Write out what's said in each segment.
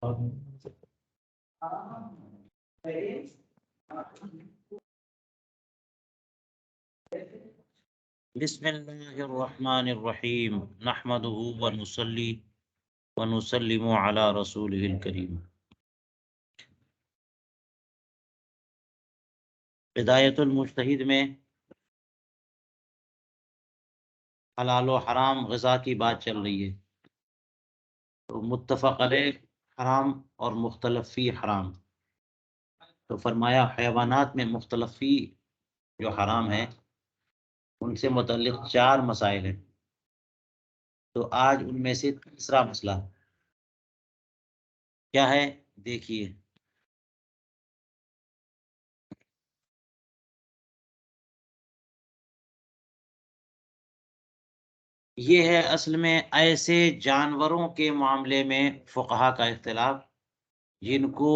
بسم اللہ الرحمن الرحیم نحمده ونصلی ونسلم علی رسولہ الکریم۔ بدایت المجتہد میں حلال و حرام غذا کی بات چل رہی ہے، تو متفق علیہ حرام اور مختلف فی حرام۔ تو فرمایا حیوانات میں مختلف فی جو حرام ہے ان سے متعلق 4 مسائل ہیں، تو آج ان میں سے تیسرا مسئلہ کیا ہے دیکھیے۔ یہ ہے اصل میں ایسے جانوروں کے معاملے میں فقہا کا اختلاف جن کو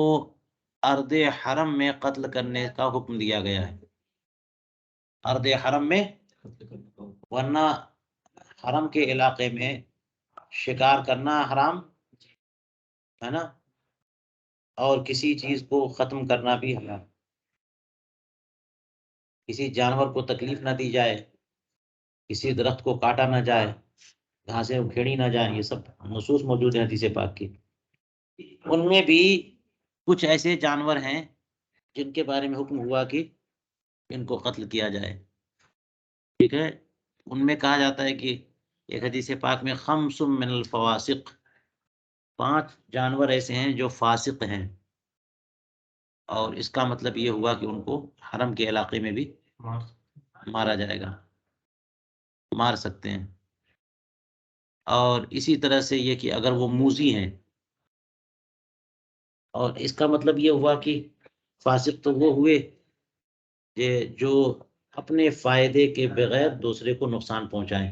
ارض حرم میں قتل کرنے کا حکم دیا گیا ہے، ارض حرم میں، ورنہ حرم کے علاقے میں شکار کرنا حرام ہے نا، اور کسی چیز کو ختم کرنا بھی حرام، کسی جانور کو تکلیف نہ دی جائے، کسی درخت کو کاٹا نہ جائے، گھاسیں اکھیڑی نہ جائیں، یہ سب نصوص موجود ہیں حدیث پاک کی۔ ان میں بھی کچھ ایسے جانور ہیں جن کے بارے میں حکم ہوا کہ ان کو قتل کیا جائے، ٹھیک ہے۔ ان میں کہا جاتا ہے کہ ایک حدیث پاک میں خمس من الفواسق، 5 جانور ایسے ہیں جو فاسق ہیں، اور اس کا مطلب یہ ہوا کہ ان کو حرم کے علاقے میں بھی مارا جائے گا، مار سکتے ہیں۔ اور اسی طرح سے یہ کہ اگر وہ موذی ہیں، اور اس کا مطلب یہ ہوا کہ فاسق تو وہ ہوئے کہ جو اپنے فائدے کے بغیر دوسرے کو نقصان پہنچائیں،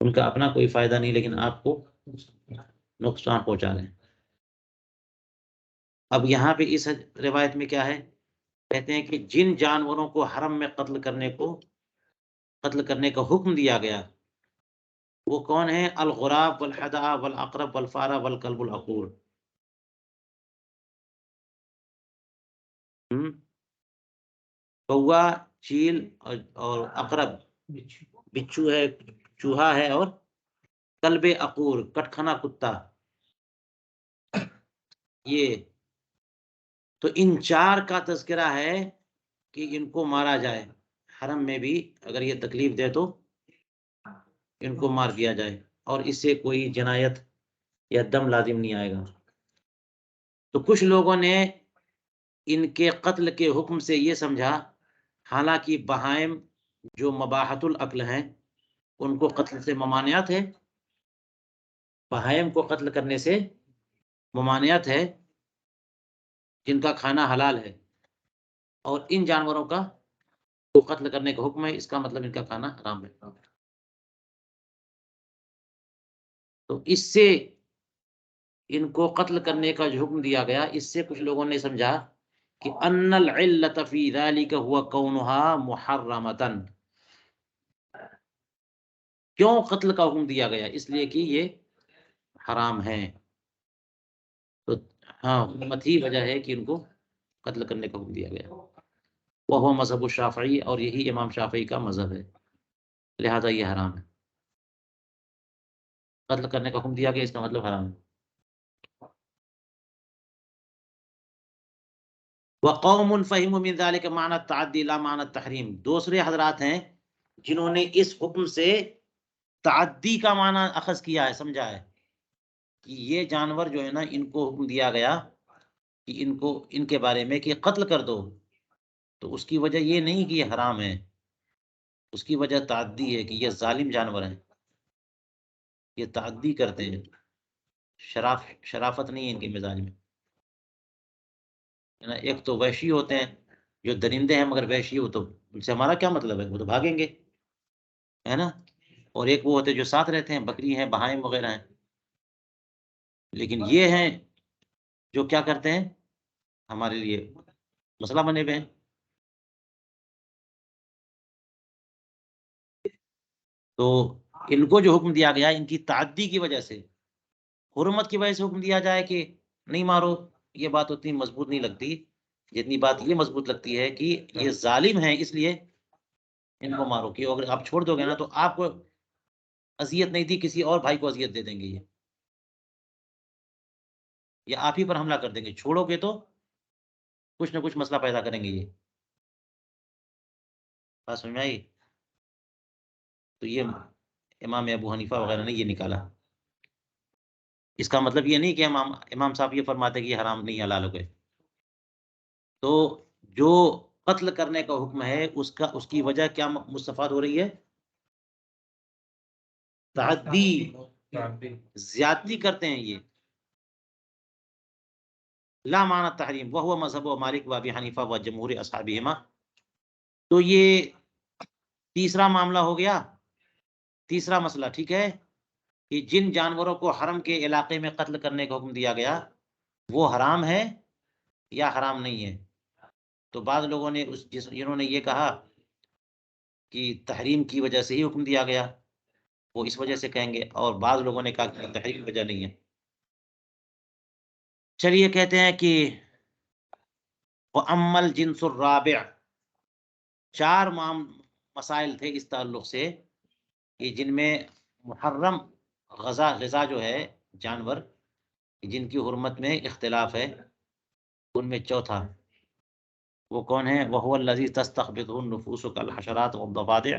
ان کا اپنا کوئی فائدہ نہیں لیکن آپ کو نقصان پہنچا رہے ہیں۔ اب یہاں پہ اس روایت میں کیا ہے، کہتے ہیں کہ جن جانوروں کو حرم میں قتل کرنے کا حکم دیا گیا وہ کون ہیں؟ الغراب والحدہ والعقرب والفارہ والکلب العقور۔ کوا، چیل اور عقرب، بچھو ہے، چوہا ہے، اور کلب عقور، کٹکھنا کتا۔ یہ تو ان 4 کا تذکرہ ہے کہ ان کو مارا جائے، حرم میں بھی اگر یہ تکلیف دے تو ان کو مار دیا جائے، اور اس سے کوئی جنایت یا دم لازم نہیں آئے گا۔ تو کچھ لوگوں نے ان کے قتل کے حکم سے یہ سمجھا، حالانکہ بہائم جو مباحۃ الاکل ہیں ان کو قتل سے ممانعت ہے، بہائم کو قتل کرنے سے ممانعت ہے جن کا کھانا حلال ہے، اور ان جانوروں کا کو قتل کرنے کا حکم ہے، اس کا مطلب ان کا کھانا حرام ہے۔ تو اس سے ان کو قتل کرنے کا جو حکم دیا گیا، اس سے کچھ لوگوں نے سمجھا کہ ان العلۃ فی ذلک هو کونها محرمۃ، کیوں قتل کا حکم دیا گیا؟ اس لیے کہ یہ حرام ہے۔ تو ہاں، حکمت ہی وجہ ہے کہ ان کو قتل کرنے کا حکم دیا گیا۔ وہ مذہب الشافعی، اور یہی امام شافعی کا مذہب ہے، لہذا یہ حرام ہے، قتل کرنے کا حکم دیا گیا، اس کا مطلب حرام ہے۔ وقوم فہموا من ذلك معنى التعدی لا معنى التحریم، دوسرے حضرات ہیں جنہوں نے اس حکم سے تعدی کا معنی اخذ کیا ہے، سمجھا ہے کہ یہ جانور جو ہے نا، ان کو حکم دیا گیا کہ ان کے بارے میں کہ قتل کر دو، تو اس کی وجہ یہ نہیں کہ یہ حرام ہے، اس کی وجہ تعدی ہے کہ یہ ظالم جانور ہیں، یہ تعدی کرتے ہیں، شرافت نہیں ہے ان کے مزاج میں۔ ایک تو وحشی ہوتے ہیں جو درندے ہیں مگر وحشی ہو، تو ان سے ہمارا کیا مطلب ہے، وہ تو بھاگیں گے، ہے نا۔ اور ایک وہ ہوتے جو ساتھ رہتے ہیں، بکری ہیں، بہائم وغیرہ ہیں، لیکن یہ ہیں جو کیا کرتے ہیں، ہمارے لیے مسئلہ بنے ہوئے ہیں۔ تو ان کو جو حکم دیا گیا ان کی تعدی کی وجہ سے، حرمت کی وجہ سے حکم دیا جائے کہ نہیں مارو، یہ بات اتنی مضبوط نہیں لگتی، جتنی بات یہ مضبوط لگتی ہے کہ یہ ظالم ہیں اس لیے ان کو مارو، کہ اگر آپ چھوڑ دو گے نا تو آپ کو اذیت نہیں دی، کسی اور بھائی کو اذیت دے دیں گے یہ، یا آپ ہی پر حملہ کر دیں گے، چھوڑو گے تو کچھ نہ کچھ مسئلہ پیدا کریں گے یہ. بات سمجھ میں آئی؟ تو یہ امام ابو حنیفہ وغیرہ نے یہ نکالا. اس کا مطلب یہ نہیں کہ امام صاحب یہ فرماتے کہ یہ حرام نہیں حلال ہو گئے. تو جو قتل کرنے کا حکم ہے اس کی وجہ کیا مستفاد ہو رہی ہے؟ تعدی، زیادتی کرتے ہیں یہ. لا معنی تحریم وہو مذہب و مالک و ابی حنیفہ و جمہور اصحابہما. تو یہ تیسرا معاملہ ہو گیا، تیسرا مسئلہ، ٹھیک ہے، کہ جن جانوروں کو حرم کے علاقے میں قتل کرنے کا حکم دیا گیا وہ حرام ہے یا حرام نہیں ہے. تو بعض لوگوں نے جنہوں نے یہ کہا کہ تحریم کی وجہ سے ہی حکم دیا گیا وہ اس وجہ سے کہیں گے، اور بعض لوگوں نے کہا کہ تحریم کی وجہ نہیں ہے. چلیے کہتے ہیں کہ وَأَمَّا الْجِنْسُ الرَّابِعُ، 4 مسائل تھے اس تعلق سے کہ جن میں محرم غذا جو ہے جانور جن کی حرمت میں اختلاف ہے، ان میں چوتھا وہ کون ہے؟ وَهُوَ الَّذِي تَسْتَخْبِثُهُ النُّفُوسُ كَالْحَشَرَاتِ وَالضَّفَادِعِ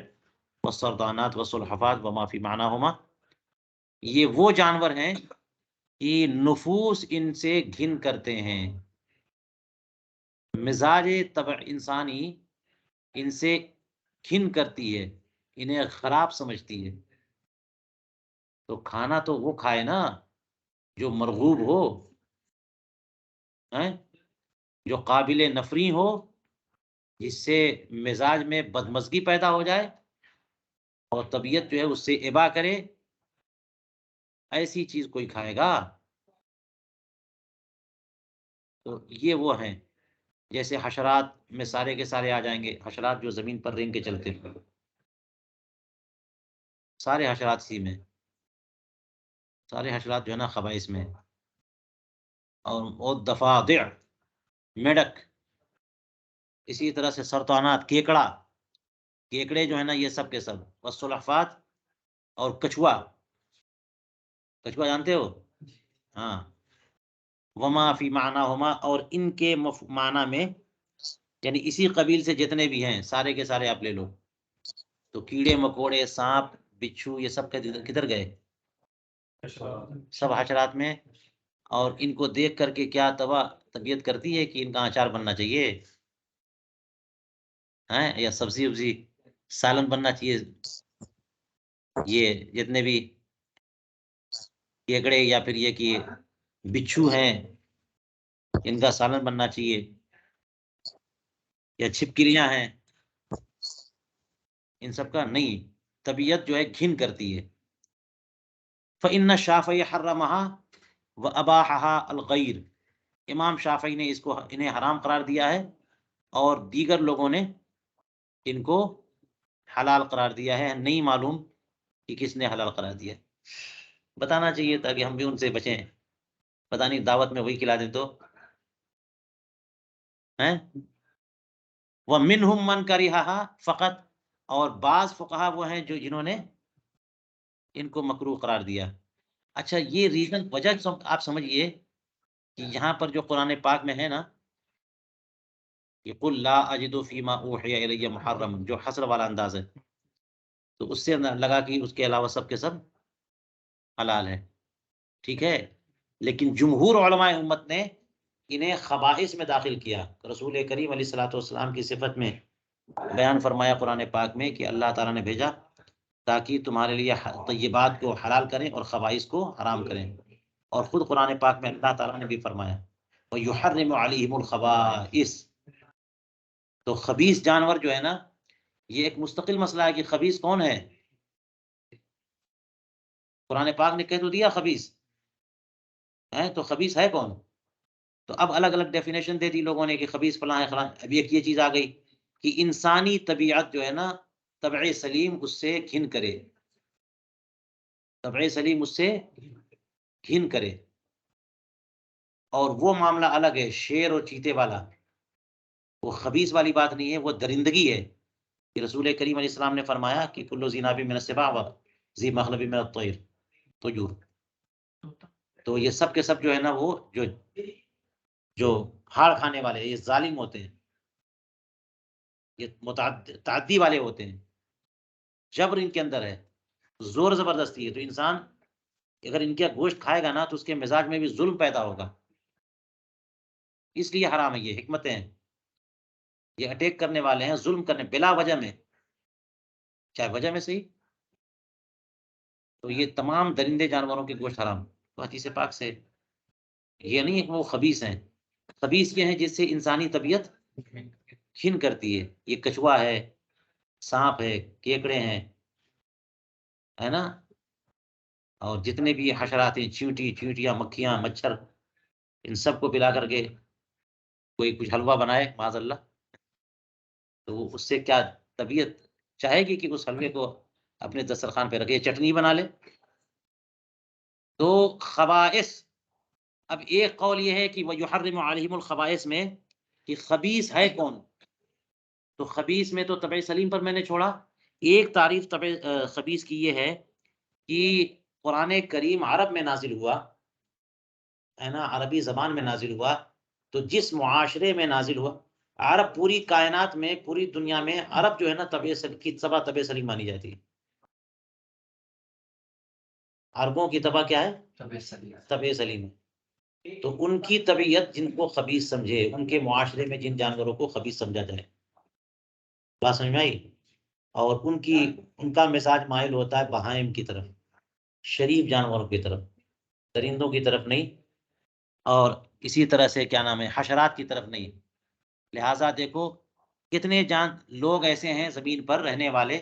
وَالسَّرْطَانَاتِ وَالسُّلْحَفَاتِ وَمَا فِي مَعْنَاهُمَا. یہ وہ جانور ہیں کہ نفوس ان سے گھن کرتے ہیں، مزاج طبع انسانی ان سے گھن کرتی ہے، انہیں خراب سمجھتی ہے. تو کھانا تو وہ کھائے نا جو مرغوب ہو، جو قابل نفری ہو، جس سے مزاج میں بدمزگی پیدا ہو جائے اور طبیعت جو ہے اس سے ابا کرے، ایسی چیز کوئی کھائے گا. تو یہ وہ ہیں جیسے حشرات میں سارے کے سارے آ جائیں گے، حشرات جو زمین پر رینگ کے چلتے ہیں، سارے حشرات اسی میں، سارے حشرات جو ہے نا خبائث میں. اور دفادع، میڈک، اسی طرح سے سرطانات، کیکڑے جو ہے نا یہ سب کے سب، والسلحفات، اور کچھوا جانتے ہو؟ ہاں. وما فی معناہما، اور ان کے معنی میں، یعنی اسی قبیل سے جتنے بھی ہیں سارے کے سارے آپ لے لو. تو کیڑے مکوڑے، سانپ، بچھو، یہ سب کدھر گئے؟ سب حشرات میں. اور ان کو دیکھ کر کے کیا طبیعت کرتی ہے کہ ان کا اچار بننا چاہیے یا سبزی وبزی سالن بننا چاہیے. یہ جتنے بھی کیکڑے یا پھر یہ کہ بچھو ہیں ان کا سالن بننا چاہیے، یا چھپکلیاں ہیں، ان سب کا نہیں. طبیعت جو ہے گھن کرتی ہے. فإن الشافعی حرمها وأباحها الغیر، امام شافعی نے انہیں حرام قرار دیا ہے اور دیگر لوگوں نے ان کو حلال قرار دیا ہے. نہیں معلوم کہ کس نے حلال قرار دیا. بتانا چاہیے تاکہ ہم بھی ان سے بچیں، پتہ نہیں دعوت میں وہی کھلا دیں تو وَمِنْهُمْ مَنْ كَرِهَهَا فقط، اور بعض فقہا وہ ہیں جنہوں نے ان کو مکروہ قرار دیا. اچھا یہ ریزن، وجہ آپ سمجھئے کہ یہاں پر جو قرآن پاک میں ہے نا کہ قُلْ لَا أَجِدُ فِي مَا أُوحِيَ إِلَيَّ مُحَرَّمٌ، جو حصر والا انداز ہے، تو اس سے لگا کہ اس کے علاوہ سب کے سب حلال ہے. ٹھیک ہے، لیکن جمہور علماء امت نے انہیں خبائث میں داخل کیا. رسول کریم علیہ الصلوۃ والسلام کی صفت میں بیان فرمایا قرآن پاک میں کہ اللہ تعالیٰ نے بھیجا تاکہ تمہارے لیے طیبات کو حلال کریں اور خبائث کو حرام کریں. اور خود قرآن پاک میں اللہ تعالیٰ نے بھی فرمایا وَيُحَرِّمُ عَلَيْهِمُ الْخَبَائِثَ. تو خبیث جانور جو ہے نا یہ ایک مستقل مسئلہ ہے کہ خبیث کون ہے. قرآن پاک نے کہہ تو دیا خبیث ہے، تو خبیث ہے کون؟ تو اب الگ الگ ڈیفینیشن دے دی لوگوں نے کہ خبیث فلاں ہے فلاں. اب ایک یہ چیز آ گئی کہ انسانی طبیعت جو ہے نا طبع سلیم اس سے گھن کرے، طبع سلیم اس سے گھن کرے. اور وہ معاملہ الگ ہے شیر اور چیتے والا، وہ خبیث والی بات نہیں ہے، وہ درندگی ہے. کہ رسول کریم علیہ السلام نے فرمایا کہ کل ذی ناب من السباع و ذی مخلب من الطیر طیور. تو یہ سب کے سب جو ہے نا وہ جو ہاڑ کھانے والے یہ ظالم ہوتے ہیں، یہ تعدی والے ہوتے ہیں، جبر ان کے اندر ہے، زور زبردستی ہے. تو انسان اگر ان کا گوشت کھائے گا نا تو اس کے مزاج میں بھی ظلم پیدا ہوگا، اس لیے حرام ہے. یہ حکمتیں ہیں، یہ اٹیک کرنے والے ہیں، ظلم کرنے بلا وجہ میں، چاہے وجہ میں صحیح. تو یہ تمام درندے جانوروں کے گوشت حرام. تو حدیث پاک سے یہ نہیں ہے کہ وہ خبیث ہیں. خبیث یہ ہیں جس سے انسانی طبیعت کھن کرتی ہے. یہ کچھوا ہے، سانپ ہے، کیکڑے ہیں، ہے نا، اور جتنے بھی حشرات ہیں، چیونٹیاں، مکھیاں، مچھر، ان سب کو پلا کر کے کوئی کچھ حلوہ بنائے معاذ اللہ، تو اس سے کیا طبیعت چاہے گی کہ اس حلوے کو اپنے دسترخوان پہ رکھے، چٹنی بنا لے. تو خبائث، اب ایک قول یہ ہے کہ وَيُحَرِّمُ عَلَيْهِمُ الْخَبَائِث میں کہ خبیث ہے کون. تو خبیث میں تو طبع سلیم پر میں نے چھوڑا. ایک تعریف طبع خبیث کی یہ ہے کہ قرآن کریم عرب میں نازل ہوا ہے نا، عربی زبان میں نازل ہوا. تو جس معاشرے میں نازل ہوا، عرب پوری کائنات میں، پوری دنیا میں عرب جو ہے نا طبع سلیم مانی جاتی ہے. عربوں کی طبع کیا ہے؟ طبع سلیم ہے. تو ان کی طبیعت جن کو خبیث سمجھے، ان کے معاشرے میں جن جانوروں کو خبیث سمجھا جائے، بات سمجھ میں آئی. اور ان کا مزاج مائل ہوتا ہے بہائم کی طرف، شریف جانوروں کی طرف، درندوں کی طرف نہیں، اور اسی طرح سے کیا نام ہے حشرات کی طرف نہیں. لہٰذا دیکھو کتنے لوگ ایسے ہیں زمین پر رہنے والے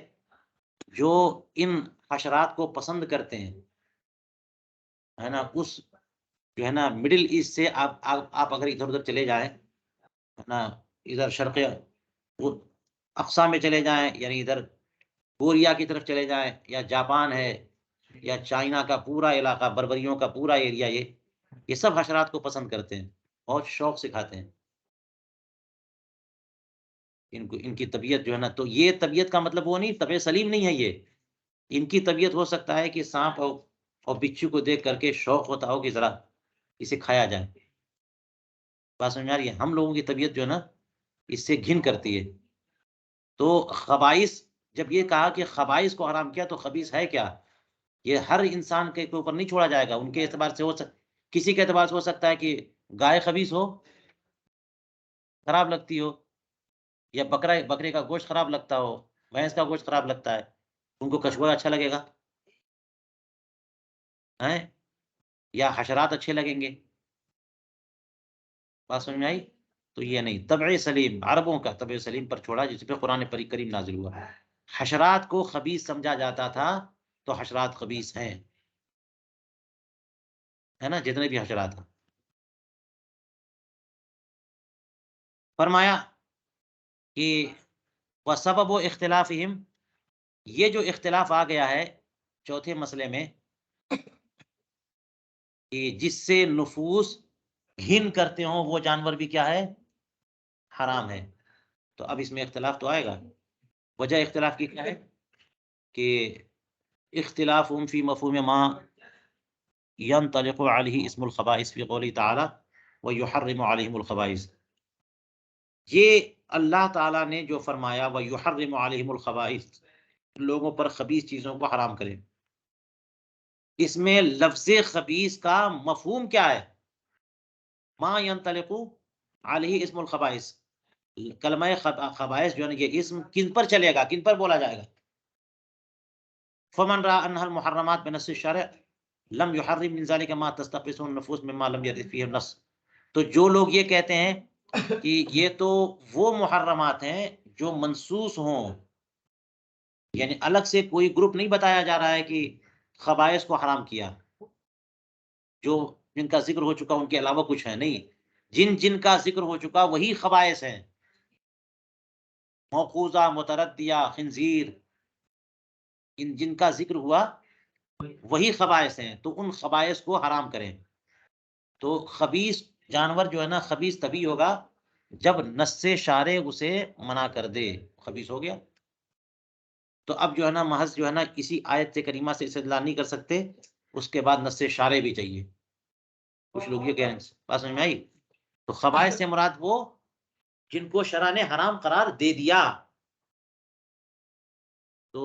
جو ان حشرات کو پسند کرتے ہیں، ہے نا. اس جو ہے نا مڈل ایسٹ سے آپ اگر ادھر ادھر چلے جائیں، ہے نا، ادھر شرق اقصا میں چلے جائیں، یعنی ادھر کوریا کی طرف چلے جائیں، یا جاپان ہے، یا چائنا کا پورا علاقہ، بربریوں کا پورا ایریا، یہ سب حشرات کو پسند کرتے ہیں، بہت شوق سے کھاتے ہیں. ان کی طبیعت جو ہے نا، تو یہ طبیعت کا مطلب وہ نہیں، طبع سلیم نہیں ہے یہ. ان کی طبیعت ہو سکتا ہے کہ سانپ اور بچھو کو دیکھ کر کے شوق ہوتا ہو کہ ذرا اسے کھایا جائے. بات سمجھ میں آ رہی ہے. ہم لوگوں کی طبیعت جو ہے نا اس سے گھن کرتی ہے. تو خبائث، جب یہ کہا کہ خبائث کو حرام کیا، تو خبیث ہے کیا؟ یہ ہر انسان کے اوپر نہیں چھوڑا جائے گا. ان کے اعتبار سے کسی کے اعتبار سے ہو سکتا ہے کہ گائے خبیث ہو، خراب لگتی ہو، یا بکرے کا گوشت خراب لگتا ہو، بھینس کا گوشت خراب لگتا ہے، ان کو کچھوا اچھا لگے گا، یا حشرات اچھے لگیں گے. بات سمجھ میں آئی. تو یہ نہیں، طبع سلیم عربوں کا طبع سلیم پر چھوڑا جس پہ قرآن کریم نازل ہوا. حشرات کو خبیث سمجھا جاتا تھا، تو حشرات خبیث ہیں، ہے نا، جتنے بھی حشرات ہیں. فرمایا کہ وسبب و اختلافہم، یہ جو اختلاف آ گیا ہے چوتھے مسئلے میں کہ جس سے نفوس گھن کرتے ہوں وہ جانور بھی کیا ہے؟ حرام ہے. تو اب اس میں اختلاف تو آئے گا. وجہ اختلاف کی کیا ہے؟ کہ اختلاف فی مفہوم ما ينطلق علیہ اسم الخبائث فی قوله تعالی ويحرم علیہم الخبائث. یہ اللہ تعالیٰ نے جو فرمایا وَيُحَرِّمُ عَلَيْهِمُ الْخَبَائِث، لوگوں پر خبیث چیزوں کو حرام کرے، اس میں لفظ خبیث کا مفہوم کیا ہے؟ ما ينطلق علیہ اسم الخبائث، کلمہ خبائث جو ہے نا یہ اسم کن پر چلے گا، کن پر بولا جائے گا؟ فمن رأى أنها المحرمات بنص الشرع لم يحرم من ذلك ما تستقبحه النفوس مما لم يرد فيه النص. تو جو لوگ یہ کہتے ہیں کہ یہ تو وہ محرمات ہیں جو منصوص ہوں، یعنی الگ سے کوئی گروپ نہیں بتایا جا رہا ہے کہ خبائث کو حرام کیا، جو جن کا ذکر ہو چکا ان کے علاوہ کچھ ہے نہیں، جن کا ذکر ہو چکا وہی خبائث ہیں. موقوذہ، متردیہ، خنزیر، جن کا ذکر ہوا وہی خبائث ہیں، تو ان خبائث کو حرام کریں۔ تو خبیث جانور جو ہے نا، خبیث تبھی ہوگا جب نص شارع اسے منع کر دے، خبیث ہو گیا۔ تو اب جو ہے نا محض جو ہے نا کسی آیت کریمہ سے استدلال نہیں کر سکتے، اس کے بعد نص شارع بھی چاہیے۔ کچھ لوگ یہ کہہ رہے ہیں، بات سمجھ میں آئی؟ تو خبائث سے مراد وہ جن کو شرع نے حرام قرار دے دیا۔ تو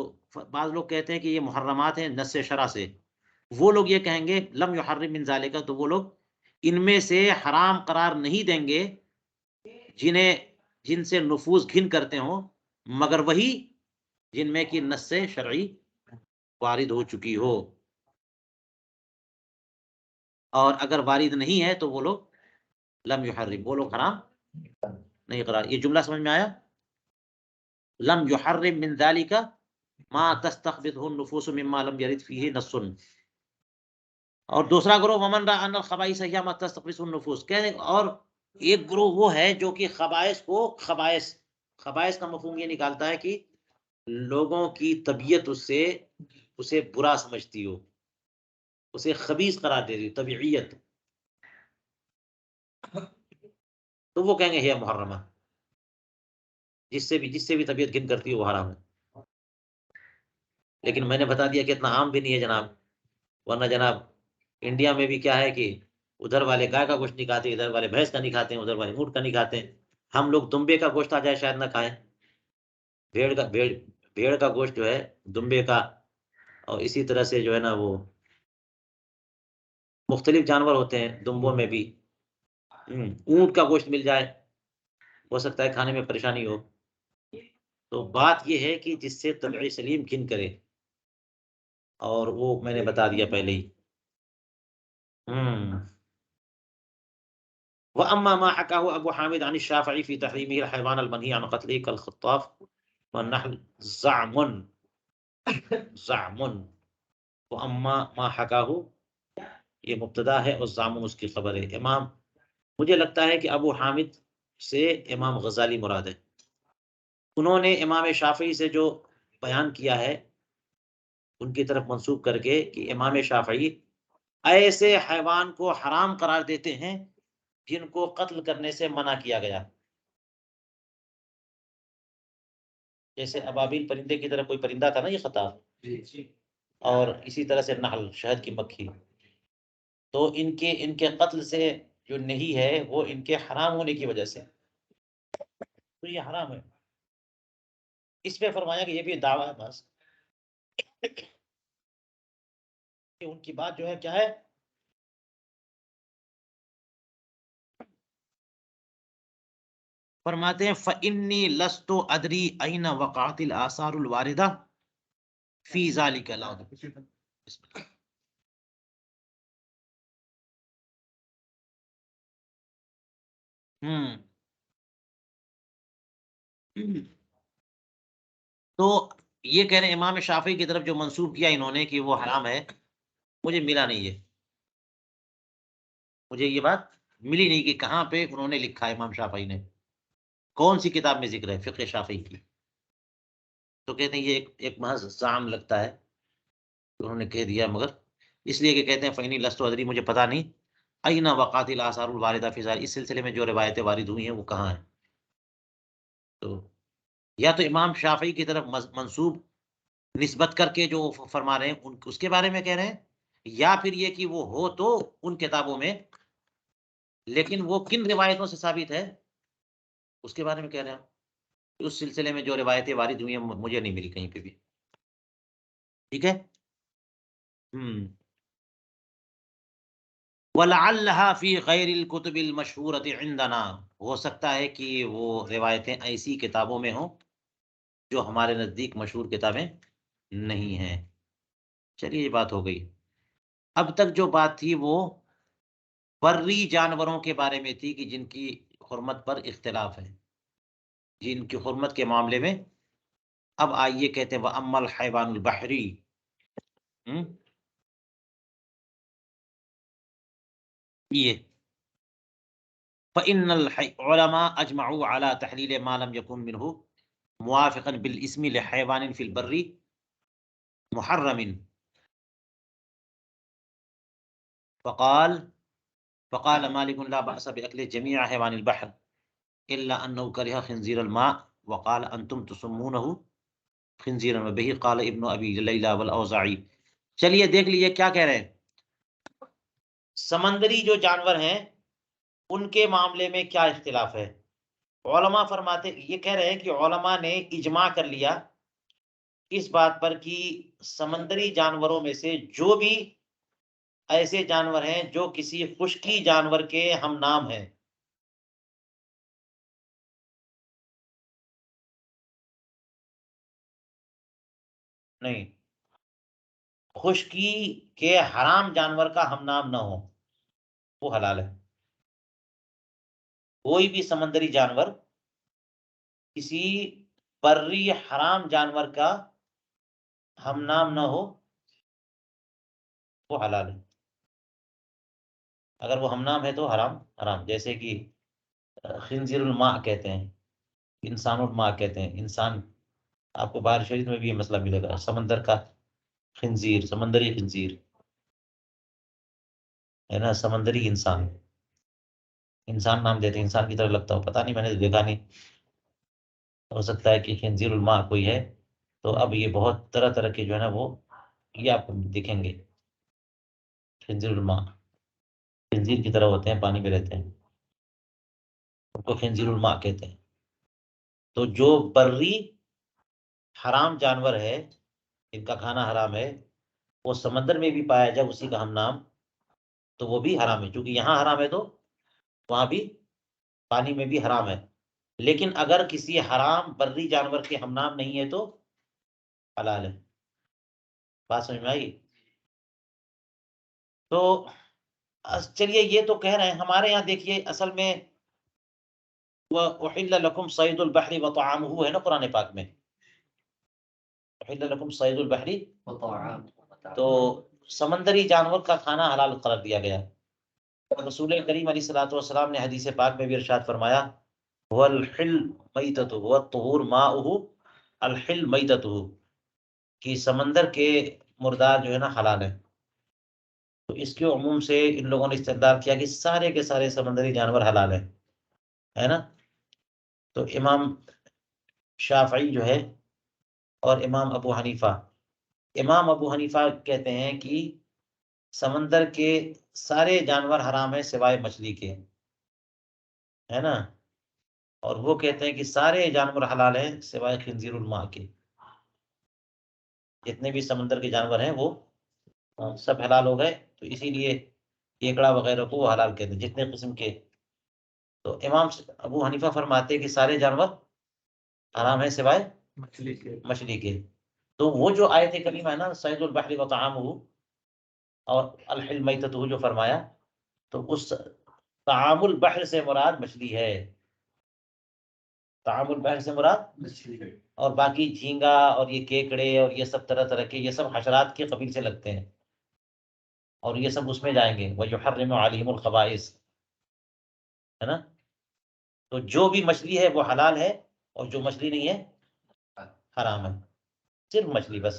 بعض لوگ کہتے ہیں کہ یہ محرمات ہیں نص شرع سے، وہ لوگ یہ کہیں گے لم یحرم من ذالک، تو وہ لوگ ان میں سے حرام قرار نہیں دیں گے جن سے نفوذ گھن کرتے ہوں، مگر وہی جن میں کہ نص شرعی وارد ہو چکی ہو، اور اگر وارد نہیں ہے تو وہ لوگ لم یحرم، وہ لوگ حرام نہیں قرار۔ یہ جملہ سمجھ میں آیا؟ لم یحرم من ذالک ما تستخبثه النفوس مما لم يرد فيه نص۔ اور دوسرا گروہ ومن رأى ان الخبائث هي ما تستخبثه النفوس، کہتے ہیں، اور ایک گروہ وہ ہے جو کہ خبائث کو، خبائث کا مفہوم یہ نکالتا ہے کہ لوگوں کی طبیعت اسے برا سمجھتی ہو، اسے خبیث قرار دے دی طبیعیت، تو وہ کہیں گے ہے محرمہ، جس سے بھی طبیعت گن کرتی ہے وہ حرام ہے۔ لیکن میں نے بتا دیا کہ اتنا عام بھی نہیں ہے جناب، ورنہ جناب انڈیا میں بھی کیا ہے کہ ادھر والے گائے کا گوشت نہیں کھاتے، ادھر والے بھینس کا نہیں کھاتے ہیں، ادھر والے اونٹ کا نہیں کھاتے ہیں۔ ہم لوگ دمبے کا گوشت آ جائے شاید نہ کھائیں، بھیڑ کا گوشت جو ہے دمبے کا، اور اسی طرح سے جو ہے نا وہ مختلف جانور ہوتے ہیں دمبوں میں بھی، اونٹ کا گوشت مل جائے، ہو سکتا ہے کھانے میں پریشانی ہو۔ تو بات یہ ہے کہ جس سے طبع سلیم گن کرے، اور وہ میں نے بتا دیا پہلے ہی۔ وَأَمَّا مَا حَكَاهُ أَبُو حَامِدْ عَنِ الشَّافِعِي فِي تَحْرِيمِهِ الْحَيْوَانَ الْمَنْهِيَ عَنْ قَتْلِهِ كَالْخِطَّافِ وَالنَّحْلِ زَعْمٌ۔ وَأَمَّا مَا حَكَاهُ، یہ مبتدا ہے اور زعم اس کی خبر ہے۔ امام، مجھے لگتا ہے کہ ابو حامد سے امام غزالی مراد ہے۔ انہوں نے امام شافعی سے جو بیان کیا ہے ان کی طرف منسوب کر کے کہ امام شافعی ایسے حیوان کو حرام قرار دیتے ہیں جن کو قتل کرنے سے منع کیا گیا، جیسے ابابیل پرندے کی طرح کوئی پرندہ تھا نا یہ خطاف، اور اسی طرح سے نحل شہد کی مکھی، تو ان کے قتل سے جو نہیں ہے وہ ان کے حرام ہونے کی وجہ سے، تو یہ حرام ہے۔ اس پہ فرمایا کہ یہ بھی دعویٰ ہے بس، ان کی بات جو ہے کیا ہے، فرماتے ہیں فَإِنِّي لَسْتُ أَدْرِي أَيْنَ وَقَعَتِ الْآثَارُ الْوَارِدَةُ فِي ذَلِكَ۔ تو یہ کہہ رہے ہیں امام شافعی کی طرف جو منسوب کیا انہوں نے کہ وہ حرام ہے، مجھے ملا نہیں ہے، مجھے یہ بات ملی نہیں کہ کہاں پہ انہوں نے لکھا ہے امام شافعی نے، کون سی کتاب میں ذکر ہے فقہ شافعی کی۔ تو کہتے ہیں یہ ایک محض زعم لگتا ہے، انہوں نے کہہ دیا، مگر اس لیے کہ کہتے ہیں فَإِنِّي لَسْتُ أَدْرِي، مجھے پتا نہیں أَيْنَ وَقَعَتِ الْآثَارُ الْوَارِدَةُ فِي ذَلِكَ، اس سلسلے میں جو روایتیں وارد ہوئی ہیں وہ کہاں ہیں۔ تو یا تو امام شافعی کی طرف منسوب نسبت کر کے جو فرما رہے ہیں اس کے بارے میں کہہ رہے ہیں، یا پھر یہ کہ وہ ہو تو ان کتابوں میں، لیکن وہ کن روایتوں سے ثابت ہے اس کے بارے میں کہہ رہے ہیں، اس سلسلے میں جو روایتیں وارد ہوئی ہیں مجھے نہیں ملی کہیں پہ بھی۔ ٹھیک ہے۔ وَلَعَلَّهَا فِي غَيْرِ الْكُتُبِ الْمَشْهُورَةِ عِنْدَنَا، ہو سکتا ہے کہ وہ روایتیں ایسی کتابوں میں ہوں جو ہمارے نزدیک مشہور کتابیں نہیں ہیں۔ چلیے یہ بات ہو گئی۔ اب تک جو بات تھی وہ بری جانوروں کے بارے میں تھی کہ جن کی حرمت پر اختلاف ہے، جن کی حرمت کے معاملے میں۔ اب آئیے کہتے ہیں وَأَمَّا الْحَيْوَانُ الْبَحْرِي، یہ فَإِنَّ الْعُلَمَاءَ أَجْمَعُوا عَلَى تَحْلِيلِ مَا لَمْ يَكُنْ مِنْهُ مُوَافِقًا بِالْإِسْمِ لِحَيْوَانٍ فِي الْبَرِّ مُحَرَّمٍ، فقال مالك لا بأس بأكل جميع حيوان البحر إلا أنه كره خنزير الماء وقال أنتم تسمونه خنزيرا وبه قال ابن أبي ليلى والأوزاعي. چلیے دیکھ لیجئے کیا کہہ رہے ہیں. سمندری جو جانور ہیں ان کے معاملے میں کیا اختلاف ہے. علماء فرماتے یہ کہہ رہے ہیں کہ علماء نے اجماع کر لیا اس بات پر کہ سمندری جانوروں میں سے جو بھی ایسے جانور ہیں جو کسی خشکی جانور کے ہم نام ہیں، نہیں، خشکی کے حرام جانور کا ہم نام نہ ہو وہ حلال ہے. کوئی بھی سمندری جانور کسی بری حرام جانور کا ہم نام نہ ہو وہ حلال ہے. اگر وہ ہم نام ہے تو حرام. جیسے کہ خنزیر الماء کہتے ہیں، انسان الماء کہتے ہیں. انسان آپ کو باہر شریعت میں بھی یہ مسئلہ ملے گا، سمندر کا خنزیر، سمندری خنزیر ہے نا، سمندری انسان نام دیتے ہیں. انسان کی طرح لگتا ہو، پتہ نہیں، میں نے دیکھا نہیں، ہو سکتا ہے کہ خنزیر الماء کوئی ہے. تو اب یہ بہت طرح طرح کے جو ہے نا وہ یہ آپ کو دکھیں گے. خنزیر الماء خنزیر کی طرح ہوتے ہیں، پانی میں رہتے ہیں، ان کو خنزیر الماء کہتے ہیں. تو جو بری حرام جانور ہے ان کا کھانا حرام ہے، وہ سمندر میں بھی پایا جائے اسی کا ہم نام تو وہ بھی حرام ہے. چونکہ یہاں حرام ہے تو وہاں بھی پانی میں بھی حرام ہے. لیکن اگر کسی حرام بری جانور کے ہم نام نہیں ہے تو حلال ہے. بات سمجھ میں آئی؟ تو چلیے یہ تو کہہ رہے ہیں. ہمارے یہاں دیکھیے اصل میں وَأُحِلَّ لَكُمْ صَيْدُ الْبَحْرِ وَطَعَامُهُ ہے نا قرآن پاک میں، أُحِلَّ لَكُمْ صَيْدُ الْبَحْرِ وَطَعَامُهُ، تو سمندری جانور کا کھانا حلال قرار دیا گیا. رسول کریم علیہ الصلوۃ والسلام نے حدیث پاک میں بھی ارشاد فرمایا هو الحل میتۃ هو الطہور ماؤہ الحل میتۃ، کہ سمندر کے مردار جو ہے نا حلال ہے. تو اس کے عموم سے ان لوگوں نے استدلال کیا کہ سارے کے سارے سمندری جانور حلال ہیں، ہے نا. تو امام شافعی جو ہے اور امام ابو حنیفہ کہتے ہیں کہ سمندر کے سارے جانور حرام ہیں سوائے مچھلی کے، ہے نا. اور وہ کہتے ہیں کہ سارے جانور حلال ہیں سوائے خنزیر الماء کے. جتنے بھی سمندر کے جانور ہیں وہ سب حلال ہو گئے. تو اسی لیے کیکڑا وغیرہ کو وہ حلال کہتے ہیں جتنے قسم کے. تو امام ابو حنیفہ فرماتے ہیں کہ سارے جانور حرام ہیں سوائے مچھلی کے. تو وہ جو آیت کریمہ ہے نا صید البحر وطعامہ اور الحل میتۃ جو فرمایا، تو اس طعام البحر سے مراد مچھلی ہے. طعام البحر سے مراد مچھلی ہے. اور باقی جھینگا اور یہ کیکڑے اور یہ سب طرح طرح کے یہ سب حشرات کے قبیل سے لگتے ہیں اور یہ سب اس میں جائیں گے. وَيُحَرِّمُ عَلَيْهِمُ الْخَبَائِثَ، ہے نا. تو جو بھی مچھلی ہے وہ حلال ہے اور جو مچھلی نہیں ہے حرام ہے. صرف مچھلی بس.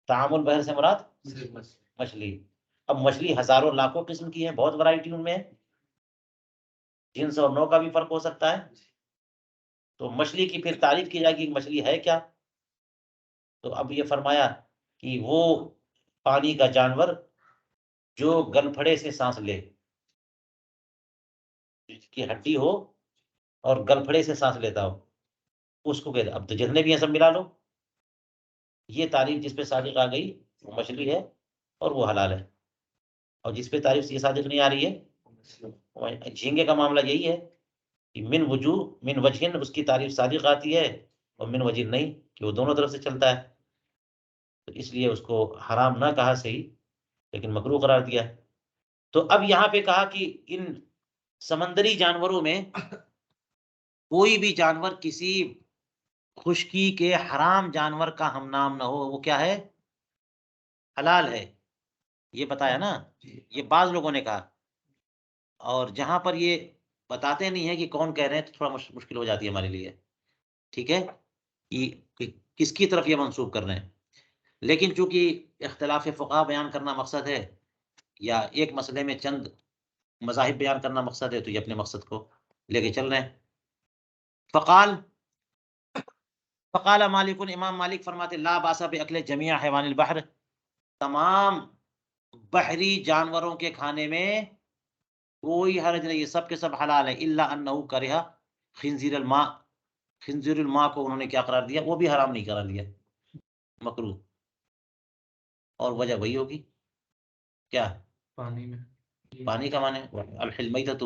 طعام البحر سے مراد مچھلی. اب مچھلی ہزاروں لاکھوں قسم کی ہیں، بہت ورائٹی ان میں ہے، جنس اور نوع کا بھی فرق ہو سکتا ہے. تو مچھلی کی پھر تعریف کی جائے گی مچھلی ہے کیا. تو اب یہ فرمایا کہ وہ پانی کا جانور جو گل پھڑے سے سانس لے، کی ہڈی ہو اور گل پھڑے سے سانس لیتا ہو، اس کو کہتے. اب تو جتنے بھی ہیں سب ملا لو. یہ تعریف جس پہ صادق آ گئی وہ مچھلی ہے اور وہ حلال ہے. اور جس پہ تعریف یہ صادق نہیں آ رہی ہے، جھینگے کا معاملہ یہی ہے کہ من وجہ اس کی تعریف صادق آتی ہے اور من وجہ نہیں، کہ وہ دونوں طرف سے چلتا ہے. تو اس لیے اس کو حرام نہ کہا صحیح، لیکن مکروہ قرار دیا. تو اب یہاں پہ کہا کہ ان سمندری جانوروں میں کوئی بھی جانور کسی خشکی کے حرام جانور کا ہم نام نہ ہو وہ کیا ہے، حلال ہے. یہ بتایا نا، یہ بعض لوگوں نے کہا. اور جہاں پر یہ بتاتے نہیں ہیں کہ کون کہہ رہے ہیں تو تھوڑا مشکل ہو جاتی ہے ہمارے لیے. ٹھیک ہے، کہ کس کی طرف یہ منسوب کر رہے ہیں. لیکن چونکہ اختلاف فقہا بیان کرنا مقصد ہے یا ایک مسئلے میں چند مذاہب بیان کرنا مقصد ہے تو یہ اپنے مقصد کو لے کے چل رہے ہیں. فقال مالک، امام مالک فرماتے لا باس باکل جمیع حیوان البحر، تمام بحری جانوروں کے کھانے میں کوئی حرج نہیں، سب کے سب حلال ہے، الا انہ کرہ خنزیر الماء، خنزیر الماء کو انہوں نے کیا قرار دیا؟ وہ بھی حرام نہیں قرار دیا، مکروہ. اور وجہ وہی ہوگی کیا؟ پانی میں پانی کا معنی الحل میتۃ،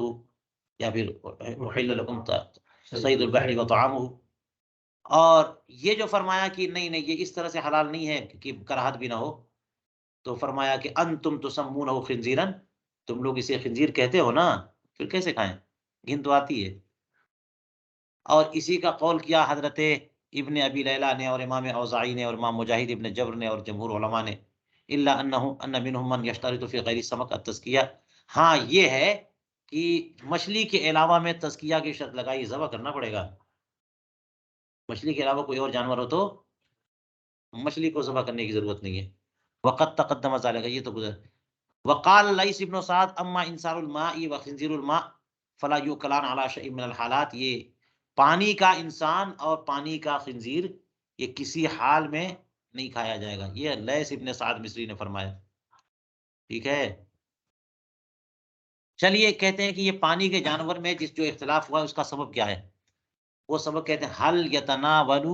یا پھر احل لکم صید البحر وطعامہ. اور یہ جو فرمایا کہ نہیں نہیں یہ اس طرح سے حلال نہیں ہے کہ کراہت بھی نہ ہو، تو فرمایا کہ انتم تسمونہ خنزیرا، تم لوگ اسے خنزیر کہتے ہو نا، پھر کیسے کھائیں؟ گن تو آتی ہے. اور اسی کا قول کیا حضرت ابن ابی لیلہ نے اور امام اوزاعی نے اور امام مجاہد ابن جبر نے اور جمہور علماء نے، الا ان منهم من یشترط فی غیر السمک التزکیہ. ہاں یہ ہے کہ مچھلی کے علاوہ میں تزکیہ کی شرط لگائی، ذبح کرنا پڑے گا. مچھلی کے علاوہ کوئی اور جانور ہو تو مچھلی کو ذبح کرنے کی ضرورت نہیں ہے. وقت تقدم ذلك، یہ تو گزر. وقال لیث ابن سعد اما انصار الماء وخنزیر الماء فلا یؤکلان علی شیء من الحالات، یہ پانی کا انسان اور پانی کا خنزیر یہ کسی حال میں نہیں کھایا جائے گا، یہ لیث ابن سعد مصری نے فرمایا. ٹھیک ہے. چلیے کہتے ہیں کہ یہ پانی کے جانور میں جس جو اختلاف ہوا اس کا سبب کیا ہے؟ وہ سبب کہتے ہیں حل یتناول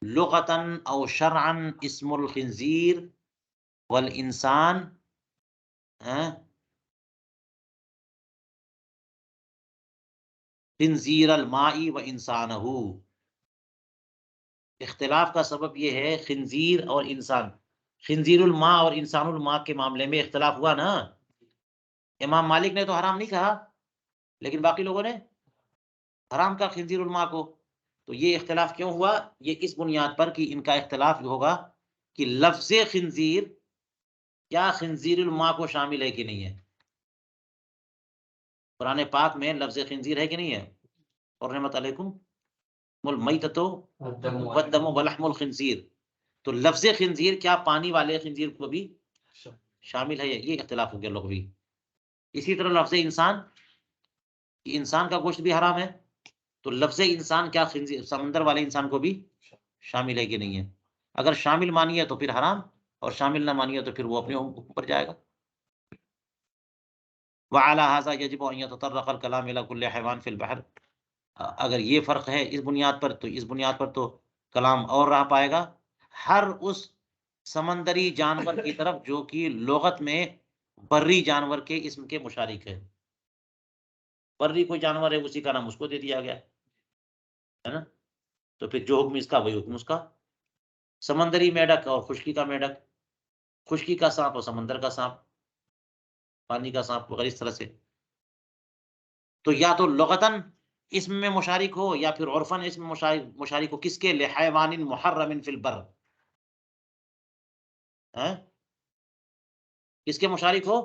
لغتا او شرعا اسم الخنزیر والانسان خنزیر الماء و انسانہ. اختلاف کا سبب یہ ہے خنزیر اور انسان، خنزیر الماء اور انسان الماء کے معاملے میں اختلاف ہوا نا. امام مالک نے تو حرام نہیں کہا، لیکن باقی لوگوں نے حرام کا خنزیر الماء کو. تو یہ اختلاف کیوں ہوا؟ یہ اس بنیاد پر کہ ان کا اختلاف ہوگا کہ لفظ خنزیر کیا خنزیر الماء کو شامل ہے کہ نہیں ہے. قرآن پاک میں لفظ خنزیر ہے کہ نہیں ہے؟ اور رحمت علیکم المیتۃ والدم ولحم الخنزیر، تو لفظ خنزیر کیا پانی والے خنزیر کو بھی شامل ہے؟ یہ اختلاف ہو گیا لغوی. اسی طرح لفظ انسان، انسان کا گوشت بھی حرام ہے، تو لفظ انسان کیا خنزیر سمندر والے انسان کو بھی شامل ہے کہ نہیں ہے؟ اگر شامل مانیے تو پھر حرام، اور شامل نہ مانیے تو پھر وہ اپنے اوپر جائے گا. وعلى هذا يجب ان يتطرق الكلام الى كل حيوان في البحر. اگر یہ فرق ہے اس بنیاد پر، تو اس بنیاد پر تو کلام اور رہ پائے گا ہر اس سمندری جانور کی طرف جو کہ لغت میں بری جانور کے اسم کے مشارک ہے. بری کوئی جانور ہے اسی کا نام اس کو دے دیا گیا ہے نا، تو پھر جو حکم اس کا وہی حکم اس کا. سمندری میڈک اور خشکی کا میڈک، خشکی کا سانپ اور سمندر کا سانپ، پانی کا سانپ وغیرہ اس طرح سے. تو یا تو لغتاً اسم میں مشارک ہو یا پھر عرفاً اسم مشارک ہو، کس کے؟ لحیوان محرم فی البر، کس کے مشارک ہو؟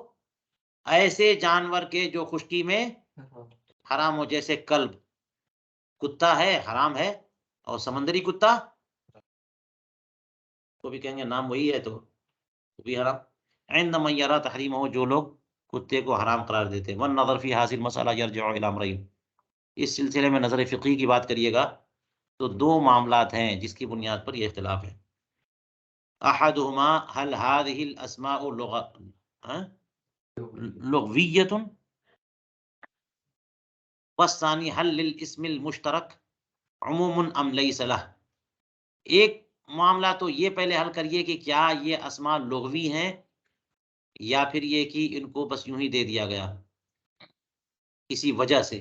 ایسے جانور کے جو خشکی میں حرام ہو، جیسے کلب، کتا ہے حرام ہے، اور سمندری کتا کو بھی کہیں گے نام وہی ہے تو وہ بھی حرام. عند من یرا تحریم ہو، جو لوگ کتے کو حرام قرار دیتے. والنظر فی حاصل مسئلہ یرجع الی امرین، اس سلسلے میں نظر فقہی کی بات کریے گا تو دو معاملات ہیں جس کی بنیاد پر یہ اختلاف ہے. احدہما هل هذه الاسماء لغویۃ، والثانی هل للاسم المشترک عموم ام لیس له. ایک معاملہ تو یہ پہلے حل کریے کہ کیا یہ اسماء لغوی ہیں یا پھر یہ کہ ان کو بس یوں ہی دے دیا گیا کسی وجہ سے.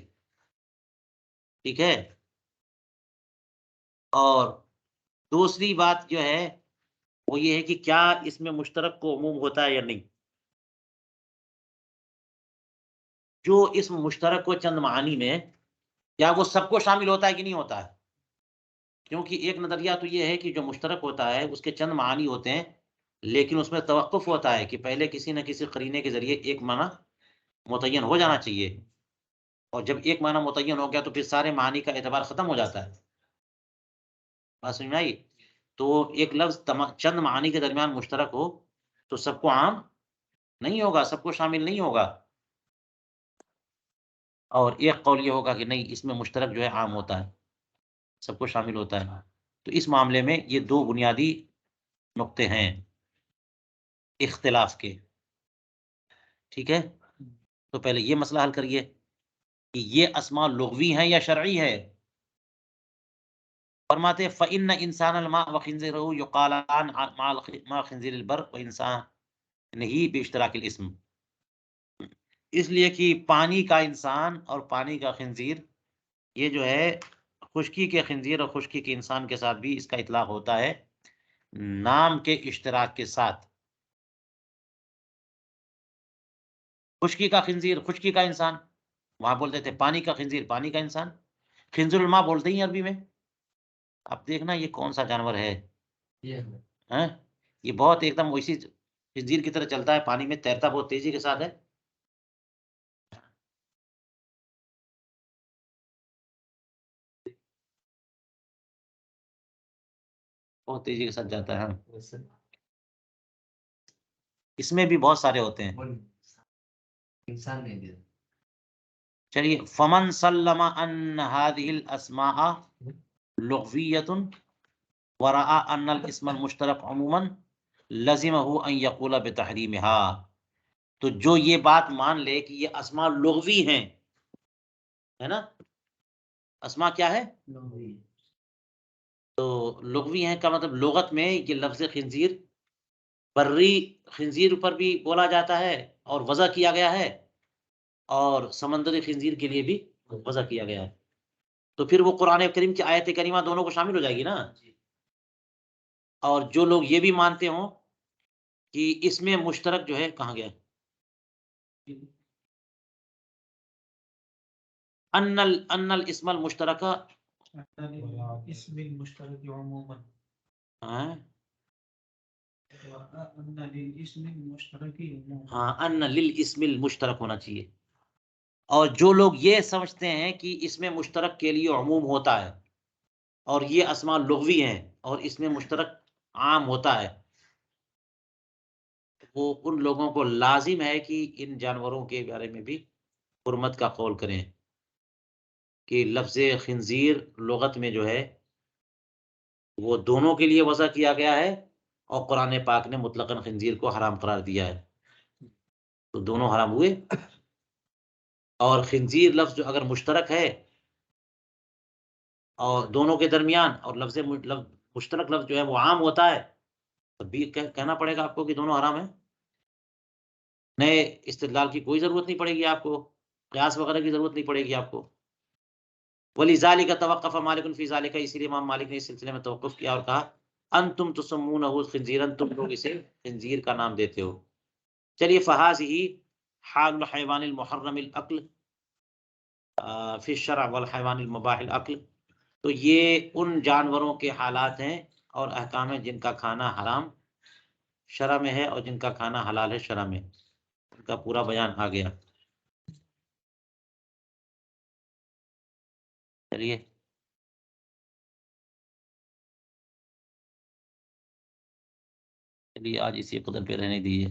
ٹھیک ہے. اور دوسری بات جو ہے وہ یہ ہے کہ کیا اس میں مشترک کو عموم ہوتا ہے یا نہیں. جو اسم مشترک کو چند معانی میں، کیا وہ سب کو شامل ہوتا ہے کہ نہیں ہوتا ہے؟ کیونکہ ایک نظریہ تو یہ ہے کہ جو مشترک ہوتا ہے اس کے چند معانی ہوتے ہیں، لیکن اس میں توقف ہوتا ہے کہ پہلے کسی نہ کسی قرینے کے ذریعے ایک معنی متعین ہو جانا چاہیے، اور جب ایک معنی متعین ہو گیا تو پھر سارے معانی کا اعتبار ختم ہو جاتا ہے. بات سمجھ میں آئی؟ تو ایک لفظ چند معانی کے درمیان مشترک ہو تو سب کو عام نہیں ہوگا، سب کو شامل نہیں ہوگا. اور ایک قول یہ ہوگا کہ نہیں، اس میں مشترک جو ہے عام ہوتا ہے، سب کو شامل ہوتا ہے. تو اس معاملے میں یہ دو بنیادی نقطے ہیں اختلاف کے. ٹھیک ہے، تو پہلے یہ مسئلہ حل کریے کہ یہ اسماء لغوی ہیں یا شرعی ہے. فرماتے فإن انسان الماء وخنزیرہ یقالان مع خنزیر البر و انسان نہیں باشتراک الاسم. اس لیے کہ پانی کا انسان اور پانی کا خنزیر، یہ جو ہے خشکی کے خنزیر اور خشکی کے انسان کے ساتھ بھی اس کا اطلاق ہوتا ہے نام کے اشتراک کے ساتھ. خشکی کا خنزیر، خشکی کا انسان، وہاں بولتے تھے پانی کا خنزیر، پانی کا انسان. خنزر الماء بولتے ہی عربی میں. اب دیکھنا یہ کون سا جانور ہے. یہ بہت ایک دم ویسی خنزیر کی طرح چلتا ہے، پانی میں تیرتا بہت تیزی کے ساتھ ہے. بہت تیزی کے ساتھ جاتا ہے. اس میں بھی بہت سارے ہوتے ہیں. انسان نہیں دے. چلیے، فمن سلم ان هذه الاسماء لغویۃ ورأى ان الاسم المشترک عموما لزمه ان يقول بتحریمها. تو جو یہ بات مان لے کہ یہ اسماء لغوی ہیں، ہے نا، اسماء کیا ہے؟ تو لغوی ہیں کا مطلب لغت میں یہ لفظ خنزیر بری خنزیر پر بھی بولا جاتا ہے اور وضع کیا گیا ہے، اور سمندری خنزیر کے لیے بھی وضع کیا گیا ہے. تو پھر وہ قرآن کریم کی آیت کریمہ دونوں کو شامل ہو جائے گی نا. اور جو لوگ یہ بھی مانتے ہوں کہ اس میں مشترک جو ہے، کہاں گیا، ان الاسم المشترک، اسم المشترک عموما، ہاں، ان للاسم المشترک ہونا چاہیے. اور جو لوگ یہ سمجھتے ہیں کہ اس میں مشترک کے لیے عموم ہوتا ہے اور یہ اسماء لغوی ہیں اور اس میں مشترک عام ہوتا ہے، وہ ان لوگوں کو لازم ہے کہ ان جانوروں کے بارے میں بھی حرمت کا قول کریں کہ لفظ خنزیر لغت میں جو ہے وہ دونوں کے لیے وضع کیا گیا ہے، اور قرآن پاک نے مطلقاً خنزیر کو حرام قرار دیا ہے، تو دونوں حرام ہوئے. اور خنزیر لفظ جو اگر مشترک ہے اور دونوں کے درمیان، اور لفظ مشترک لفظ جو ہے وہ عام ہوتا ہے، تو بھی کہنا پڑے گا آپ کو کہ دونوں حرام ہیں. نئے استدلال کی کوئی ضرورت نہیں پڑے گی آپ کو، قیاس وغیرہ کی ضرورت نہیں پڑے گی آپ کو. وَلِذَلِكَ توقف مالک فی ذالک، اسی لیے امام مالک نے اس سلسلے میں توقف کیا اور کہا انتم تسمونہ خنزیرا، تم لوگ اسے خنزیر کا نام دیتے ہو. چلیے، فَهَذِهِ حال الحیوان المحرم الاکل فی الشرع والحیوان المباح الاکل. تو یہ ان جانوروں کے حالات ہیں اور احکام ہیں جن کا کھانا حرام شرع میں ہے اور جن کا کھانا حلال ہے شرع میں. ان کا پورا بیان آ گیا. چلیے، آج اسی قدر پہ رہنے دیجیے.